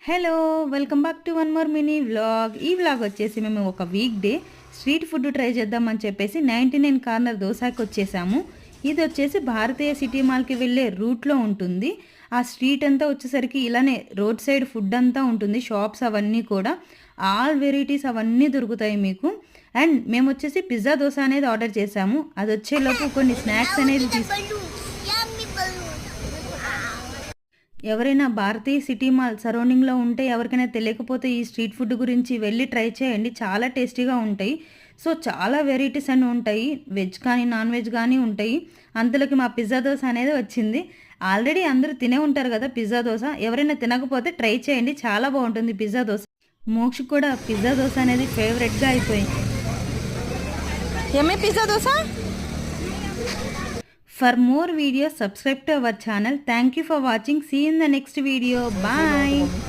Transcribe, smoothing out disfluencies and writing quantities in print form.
Hello welcome back to one more mini vlog. ఈ vlog వచ్చేసి మేము ఒక week day street food try చేద్దామని చెప్పేసి 99 కార్నర్ దోసాకి వచ్చేసాము. ఇది వచ్చేసి భారతీయ సిటీ మాల్కి వెళ్ళే రూట్లో ఉంటుంది. ఆ స్ట్రీట్ అంతా వచ్చేసరికి ఇలానే రోడ్ సైడ్ ఫుడ్ అంతా ఉంటుంది. షాప్స్ అవన్నీ కూడా ఆల్ వెరైటీస్ అవన్నీ దొరుకుతాయి మీకు. అండ్ మేము వచ్చేసి పిజ్జా దోశ అనేది ఆర్డర్ చేసాము. అది వచ్చేలోపు కొన్ని స్నాక్స్ అనేది ఎవరైనా భారతీయ సిటీ మాల్ సరౌండింగ్లో ఉంటే ఎవరికైనా తెలియకపోతే ఈ స్ట్రీట్ ఫుడ్ గురించి వెళ్ళి ట్రై చేయండి. చాలా టేస్టీగా ఉంటాయి. సో చాలా వెరైటీస్ అన్నీ ఉంటాయి. వెజ్ కానీ నాన్ వెజ్ కానీ ఉంటాయి. అంతలోకి మా పిజ్జా దోశ అనేది వచ్చింది. ఆల్రెడీ అందరూ తినే ఉంటారు కదా పిజ్జా దోశ. ఎవరైనా తినకపోతే ట్రై చేయండి, చాలా బాగుంటుంది పిజ్జా దోశ. మోక్ష కూడా పిజ్జా దోశ అనేది ఫేవరెట్గా అయిపోయింది. Pizza dosa. For more videos, subscribe to our channel. Thank you for watching. See you in the next video. Bye.